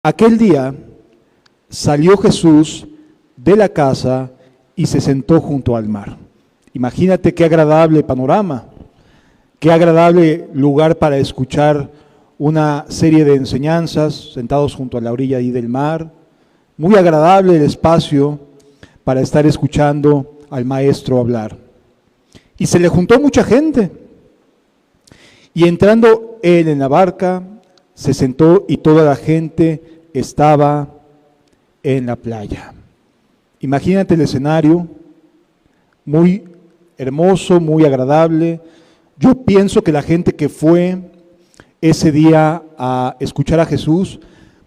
Aquel día salió Jesús de la casa y se sentó junto al mar. Imagínate qué agradable panorama, qué agradable lugar para escuchar una serie de enseñanzas sentados junto a la orilla ahí del mar. Muy agradable el espacio para estar escuchando al maestro hablar. Y se le juntó mucha gente. Y entrando él en la barca, se sentó y toda la gente estaba en la playa. Imagínate el escenario, muy hermoso, muy agradable. Yo pienso que la gente que fue ese día a escuchar a Jesús,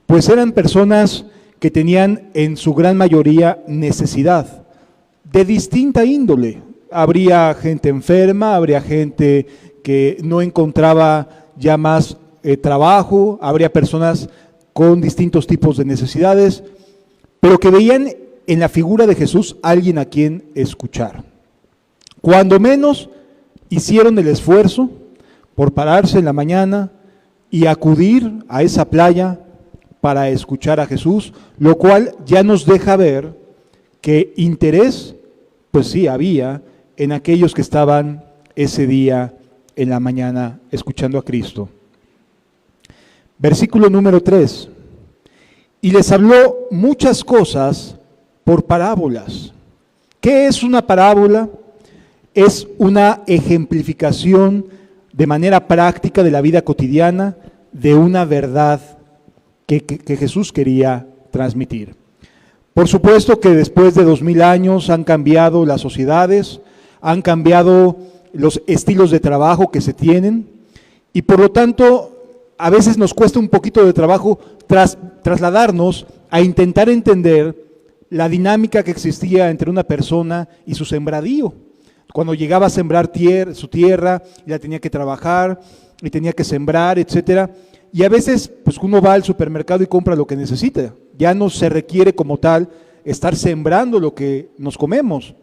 pues eran personas que tenían en su gran mayoría necesidad de distinta índole. Habría gente enferma, habría gente que no encontraba ya más trabajo, habría personas con distintos tipos de necesidades, pero que veían en la figura de Jesús alguien a quien escuchar. Cuando menos hicieron el esfuerzo por pararse en la mañana y acudir a esa playa para escuchar a Jesús, lo cual ya nos deja ver que interés, pues sí, había en aquellos que estaban ese día en la mañana escuchando a Cristo. Versículo número 3. Y les habló muchas cosas por parábolas. ¿Qué es una parábola? Es una ejemplificación de manera práctica de la vida cotidiana de una verdad que Jesús quería transmitir. Por supuesto que después de 2000 años han cambiado las sociedades, han cambiado los estilos de trabajo que se tienen y por lo tanto a veces nos cuesta un poquito de trabajo trasladarnos a intentar entender la dinámica que existía entre una persona y su sembradío. Cuando llegaba a sembrar su tierra, y la tenía que trabajar, y tenía que sembrar, etcétera. Y a veces, pues uno va al supermercado y compra lo que necesita. Ya no se requiere como tal estar sembrando lo que nos comemos.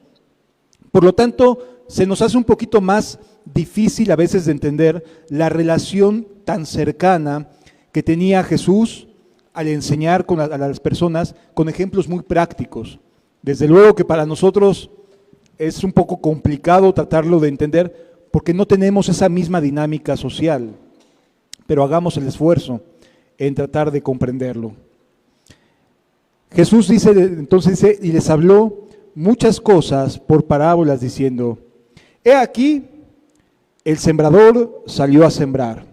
Por lo tanto, se nos hace un poquito más difícil a veces de entender la relación tan cercana que tenía Jesús al enseñar a las personas con ejemplos muy prácticos. Desde luego que para nosotros es un poco complicado tratarlo de entender porque no tenemos esa misma dinámica social, pero hagamos el esfuerzo en tratar de comprenderlo. Jesús dice, y les habló muchas cosas por parábolas diciendo, he aquí, el sembrador salió a sembrar,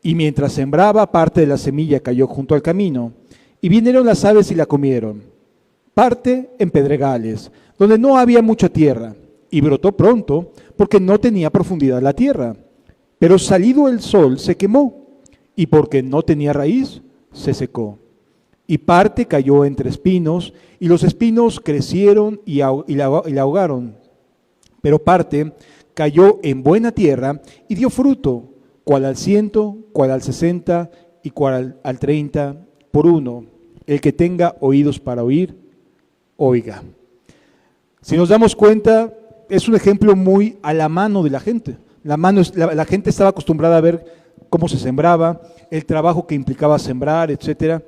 y mientras sembraba, parte de la semilla cayó junto al camino, y vinieron las aves y la comieron. Parte en pedregales, donde no había mucha tierra, y brotó pronto, porque no tenía profundidad la tierra. Pero salido el sol se quemó, y porque no tenía raíz, se secó. Y parte cayó entre espinos, y los espinos crecieron y la ahogaron. Pero parte cayó en buena tierra y dio fruto, cual al 100, cual al 60 y cual al 30 por uno. El que tenga oídos para oír, oiga. Si nos damos cuenta, es un ejemplo muy a la mano de la gente. La gente estaba acostumbrada a ver cómo se sembraba, el trabajo que implicaba sembrar, etcétera.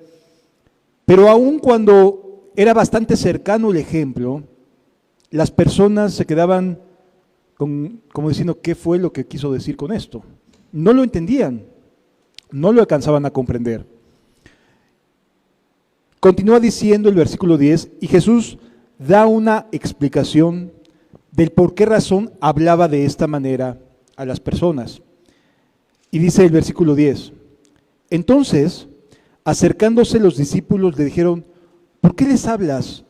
Pero aun cuando era bastante cercano el ejemplo, las personas se quedaban como diciendo, ¿qué fue lo que quiso decir con esto? No lo entendían, no lo alcanzaban a comprender. Continúa diciendo el versículo 10, y Jesús da una explicación del por qué razón hablaba de esta manera a las personas. Y dice el versículo 10, entonces, acercándose los discípulos le dijeron, ¿por qué les hablas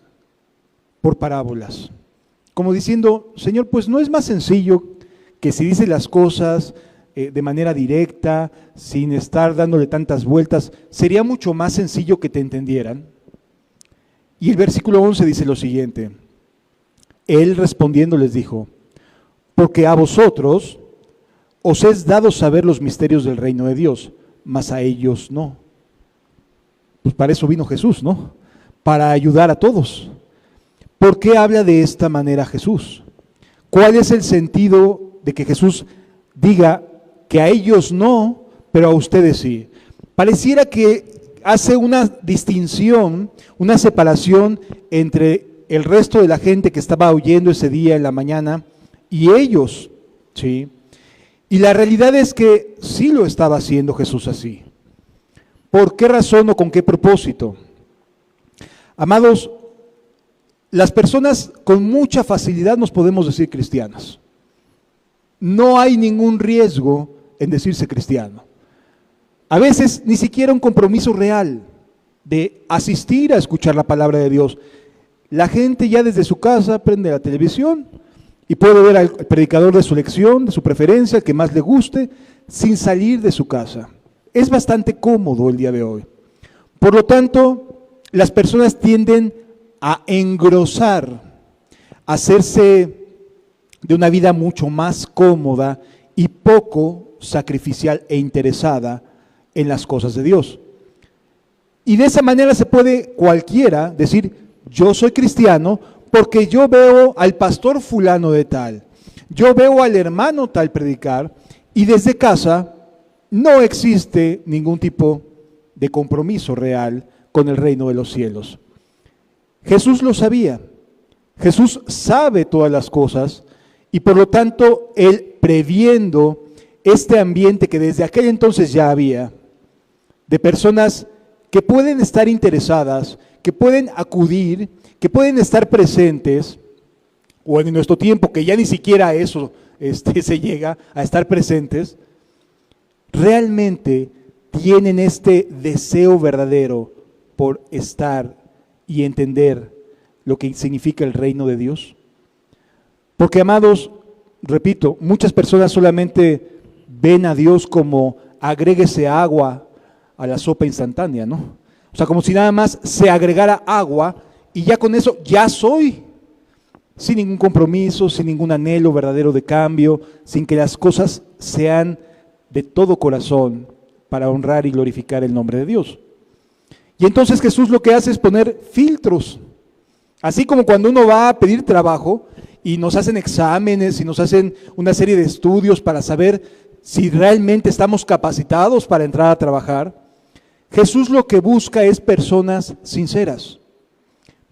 por parábolas? Como diciendo, Señor, pues no es más sencillo que si dice las cosas de manera directa, sin estar dándole tantas vueltas, sería mucho más sencillo que te entendieran. Y el versículo 11 dice lo siguiente, Él respondiendo les dijo, porque a vosotros os es dado saber los misterios del reino de Dios, mas a ellos no. Pues para eso vino Jesús, ¿no? Para ayudar a todos. ¿Por qué habla de esta manera Jesús? ¿Cuál es el sentido de que Jesús diga que a ellos no, pero a ustedes sí? Pareciera que hace una distinción, una separación entre el resto de la gente que estaba oyendo ese día en la mañana y ellos, ¿sí? Y la realidad es que sí lo estaba haciendo Jesús así. ¿Por qué razón o con qué propósito? Amados, las personas con mucha facilidad nos podemos decir cristianas. No hay ningún riesgo en decirse cristiano. A veces ni siquiera un compromiso real de asistir a escuchar la palabra de Dios. La gente ya desde su casa prende la televisión y puede ver al predicador de su elección, de su preferencia, el que más le guste, sin salir de su casa. Es bastante cómodo el día de hoy. Por lo tanto, las personas tienden a engrosar, a hacerse de una vida mucho más cómoda y poco sacrificial e interesada en las cosas de Dios. Y de esa manera se puede cualquiera decir, yo soy cristiano porque yo veo al pastor fulano de tal, yo veo al hermano tal predicar, y desde casa no existe ningún tipo de compromiso real con el reino de los cielos. Jesús lo sabía, Jesús sabe todas las cosas, y por lo tanto, Él, previendo este ambiente que desde aquel entonces ya había, de personas que pueden estar interesadas, que pueden acudir, que pueden estar presentes, o en nuestro tiempo que ya ni siquiera a eso se llega, a estar presentes, realmente tienen este deseo verdadero por estar y entender lo que significa el reino de Dios. Porque, amados, repito, muchas personas solamente ven a Dios como agréguese agua a la sopa instantánea, ¿no? O sea, como si nada más se agregara agua y ya con eso ya soy, sin ningún compromiso, sin ningún anhelo verdadero de cambio, sin que las cosas sean de todo corazón para honrar y glorificar el nombre de Dios. Y entonces Jesús lo que hace es poner filtros, así como cuando uno va a pedir trabajo y nos hacen exámenes y nos hacen una serie de estudios para saber si realmente estamos capacitados para entrar a trabajar. Jesús lo que busca es personas sinceras,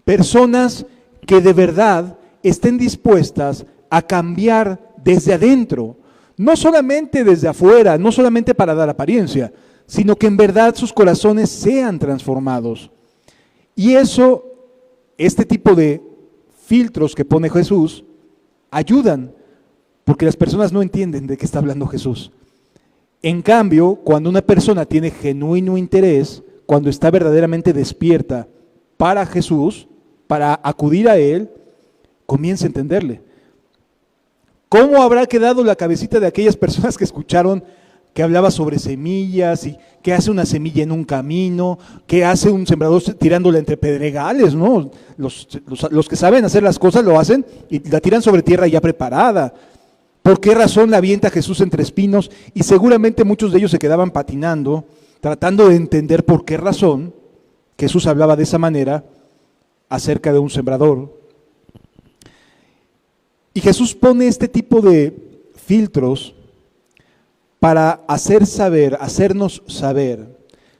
personas que de verdad estén dispuestas a cambiar desde adentro, no solamente desde afuera, no solamente para dar apariencia, sino que en verdad sus corazones sean transformados. Y eso, este tipo de filtros que pone Jesús, ayudan, porque las personas no entienden de qué está hablando Jesús. En cambio, cuando una persona tiene genuino interés, cuando está verdaderamente despierta para Jesús, para acudir a Él, comienza a entenderle. ¿Cómo habrá quedado la cabecita de aquellas personas que escucharon que hablaba sobre semillas y que hace una semilla en un camino, que hace un sembrador tirándola entre pedregales, ¿no? Los que saben hacer las cosas lo hacen y la tiran sobre tierra ya preparada. ¿Por qué razón la avienta Jesús entre espinos? Y seguramente muchos de ellos se quedaban patinando, tratando de entender por qué razón Jesús hablaba de esa manera acerca de un sembrador. Y Jesús pone este tipo de filtros para hacernos saber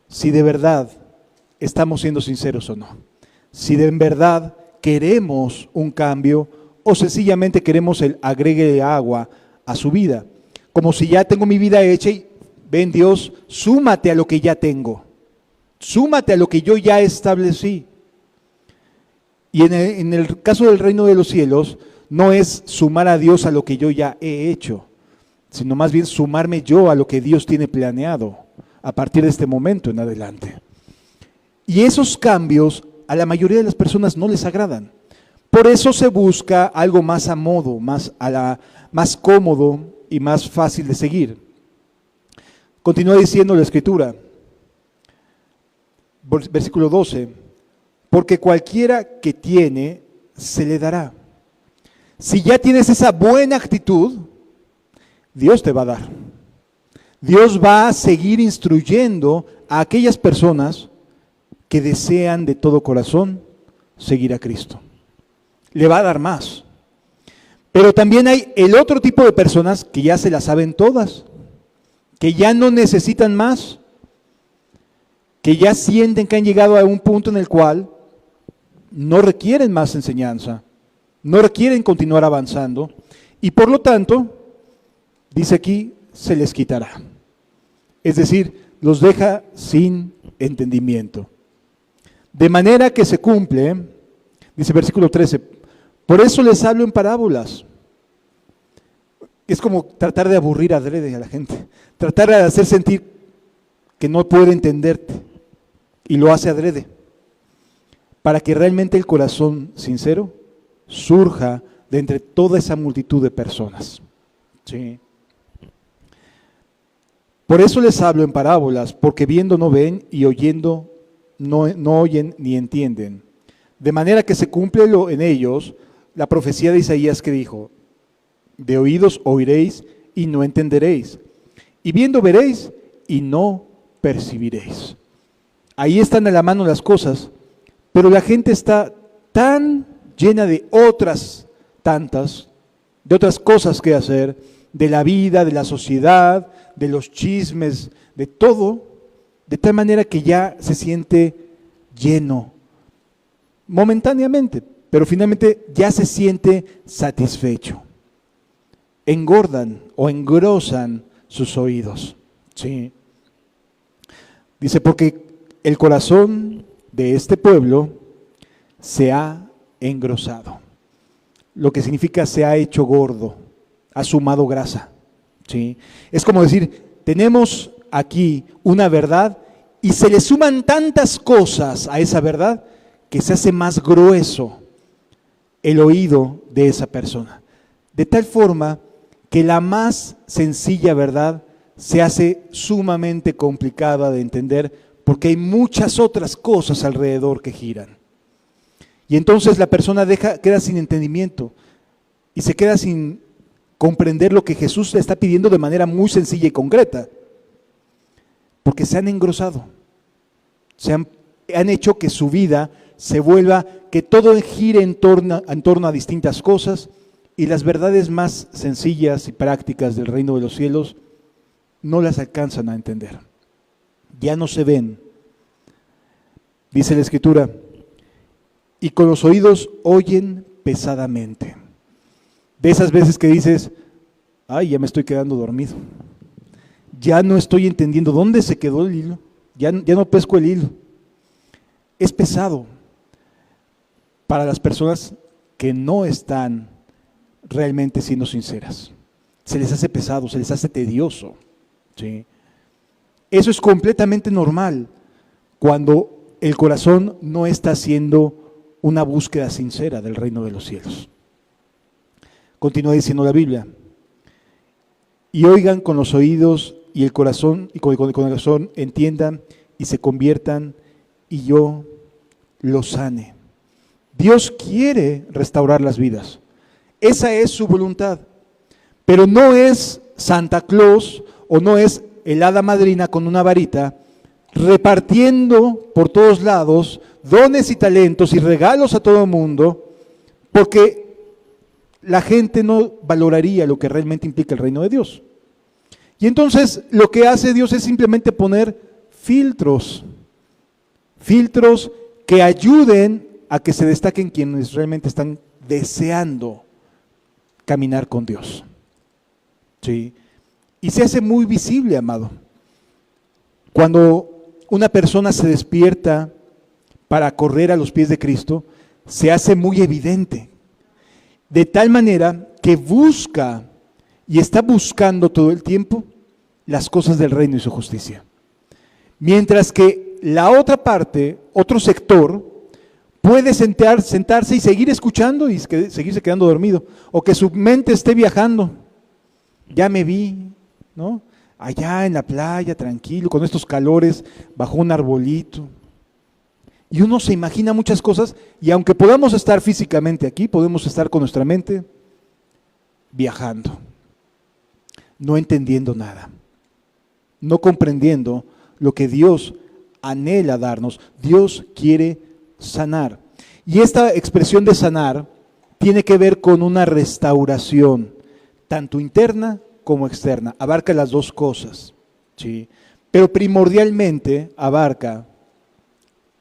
si de verdad estamos siendo sinceros o no. Si de verdad queremos un cambio o sencillamente queremos el agregue de agua a su vida. Como si ya tengo mi vida hecha y ven Dios, súmate a lo que ya tengo. Súmate a lo que yo ya establecí. Y en el caso del reino de los cielos, no es sumar a Dios a lo que yo ya he hecho, sino más bien sumarme yo a lo que Dios tiene planeado a partir de este momento en adelante. Y esos cambios a la mayoría de las personas no les agradan. Por eso se busca algo más a modo, más cómodo y más fácil de seguir. Continúa diciendo la Escritura, versículo 12, porque cualquiera que tiene, se le dará. Si ya tienes esa buena actitud, Dios te va a dar. Dios va a seguir instruyendo a aquellas personas que desean de todo corazón seguir a Cristo. Le va a dar más. Pero también hay el otro tipo de personas que ya se las saben todas, que ya no necesitan más, que ya sienten que han llegado a un punto en el cual no requieren más enseñanza, no requieren continuar avanzando, y por lo tanto, dice aquí, se les quitará. Es decir, los deja sin entendimiento. De manera que se cumple, dice versículo 13, por eso les hablo en parábolas. Es como tratar de aburrir adrede a la gente, tratar de hacer sentir que no puede entenderte, y lo hace adrede, para que realmente el corazón sincero surja de entre toda esa multitud de personas. ¿Sí? Por eso les hablo en parábolas, porque viendo no ven y oyendo no oyen ni entienden. De manera que se cumple en ellos la profecía de Isaías que dijo, de oídos oiréis y no entenderéis, y viendo veréis y no percibiréis. Ahí están a la mano las cosas, pero la gente está tan llena de otras tantas, de otras cosas que hacer, de la vida, de la sociedad, de los chismes, de todo, de tal manera que ya se siente lleno, momentáneamente, pero finalmente ya se siente satisfecho. Engordan o engrosan sus oídos. ¿Sí? Dice, porque el corazón de este pueblo se ha engrosado, lo que significa se ha hecho gordo, ha sumado grasa. ¿Sí? Es como decir, tenemos aquí una verdad y se le suman tantas cosas a esa verdad que se hace más grueso el oído de esa persona. De tal forma que la más sencilla verdad se hace sumamente complicada de entender porque hay muchas otras cosas alrededor que giran. Y entonces la persona queda sin entendimiento y se queda sin comprender lo que Jesús le está pidiendo de manera muy sencilla y concreta, porque se han engrosado, han hecho que su vida se vuelva, que todo gire en torno a distintas cosas, y las verdades más sencillas y prácticas del reino de los cielos no las alcanzan a entender, ya no se ven. Dice la Escritura, y con los oídos oyen pesadamente. De esas veces que dices, ay, ya me estoy quedando dormido, ya no estoy entendiendo dónde se quedó el hilo, ya no pesco el hilo. Es pesado para las personas que no están realmente siendo sinceras. Se les hace pesado, se les hace tedioso. ¿Sí? Eso es completamente normal cuando el corazón no está haciendo una búsqueda sincera del reino de los cielos. Continúa diciendo la Biblia, y oigan con los oídos y el corazón, y con el corazón entiendan y se conviertan, y yo los sane. Dios quiere restaurar las vidas, esa es su voluntad, pero no es Santa Claus o no es el hada madrina con una varita repartiendo por todos lados dones y talentos y regalos a todo el mundo, porque la gente no valoraría lo que realmente implica el reino de Dios. Y entonces lo que hace Dios es simplemente poner filtros que ayuden a que se destaquen quienes realmente están deseando caminar con Dios. ¿Sí? Y se hace muy visible, amado. Cuando una persona se despierta para correr a los pies de Cristo, se hace muy evidente. De tal manera que busca y está buscando todo el tiempo las cosas del reino y su justicia. Mientras que la otra parte, otro sector, puede sentarse y seguir escuchando y seguirse quedando dormido, o que su mente esté viajando. Ya me vi, ¿no? Allá en la playa, tranquilo, con estos calores, bajo un arbolito. Y uno se imagina muchas cosas, y aunque podamos estar físicamente aquí, podemos estar con nuestra mente viajando, no entendiendo nada, no comprendiendo lo que Dios anhela darnos. Dios quiere sanar. Y esta expresión de sanar tiene que ver con una restauración, tanto interna como externa. Abarca las dos cosas, ¿sí? Pero primordialmente abarca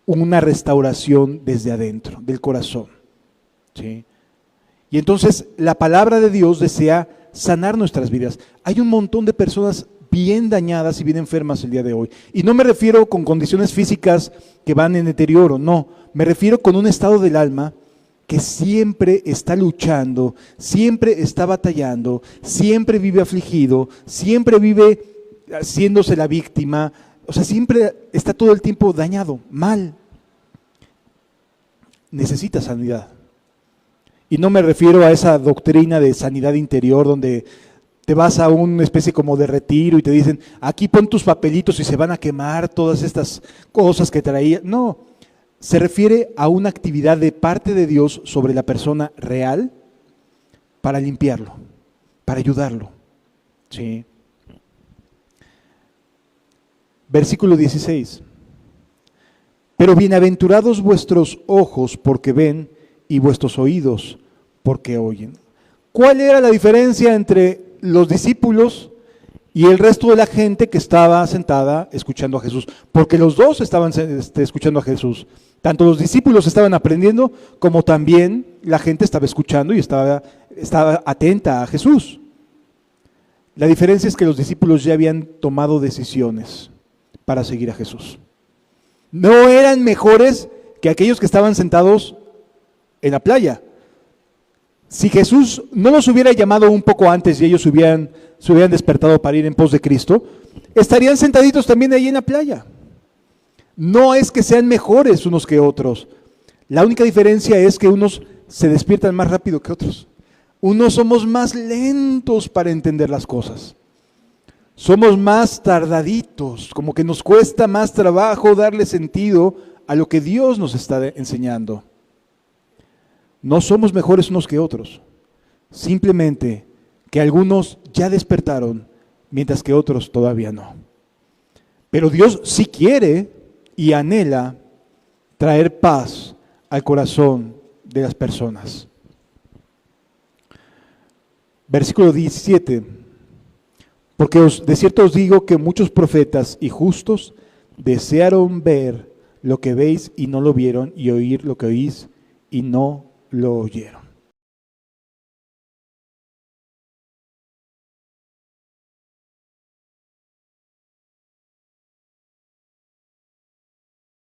una restauración desde adentro, del corazón. ¿Sí? Y entonces la palabra de Dios desea sanar nuestras vidas. Hay un montón de personas bien dañadas y bien enfermas el día de hoy. Y no me refiero con condiciones físicas que van en deterioro, no. Me refiero con un estado del alma que siempre está luchando, siempre está batallando, siempre vive afligido, siempre vive haciéndose la víctima. O sea, siempre está todo el tiempo dañado, mal. Necesita sanidad. Y no me refiero a esa doctrina de sanidad interior donde te vas a una especie como de retiro y te dicen, aquí pon tus papelitos y se van a quemar todas estas cosas que traía. No, se refiere a una actividad de parte de Dios sobre la persona real para limpiarlo, para ayudarlo. ¿Sí? Versículo 16. Pero bienaventurados vuestros ojos porque ven y vuestros oídos porque oyen. ¿Cuál era la diferencia entre los discípulos y el resto de la gente que estaba sentada escuchando a Jesús? Porque los dos estaban escuchando a Jesús. Tanto los discípulos estaban aprendiendo como también la gente estaba escuchando y estaba atenta a Jesús. La diferencia es que los discípulos ya habían tomado decisiones para seguir a Jesús. No eran mejores que aquellos que estaban sentados en la playa. Si Jesús no los hubiera llamado un poco antes y ellos se hubieran despertado para ir en pos de Cristo, estarían sentaditos también ahí en la playa. No es que sean mejores unos que otros. La única diferencia es que unos se despiertan más rápido que otros. Unos somos más lentos para entender las cosas. Somos más tardaditos, como que nos cuesta más trabajo darle sentido a lo que Dios nos está enseñando. No somos mejores unos que otros, simplemente que algunos ya despertaron, mientras que otros todavía no. Pero Dios sí quiere y anhela traer paz al corazón de las personas. Versículo 17. Porque de cierto os digo que muchos profetas y justos desearon ver lo que veis y no lo vieron, y oír lo que oís y no lo oyeron.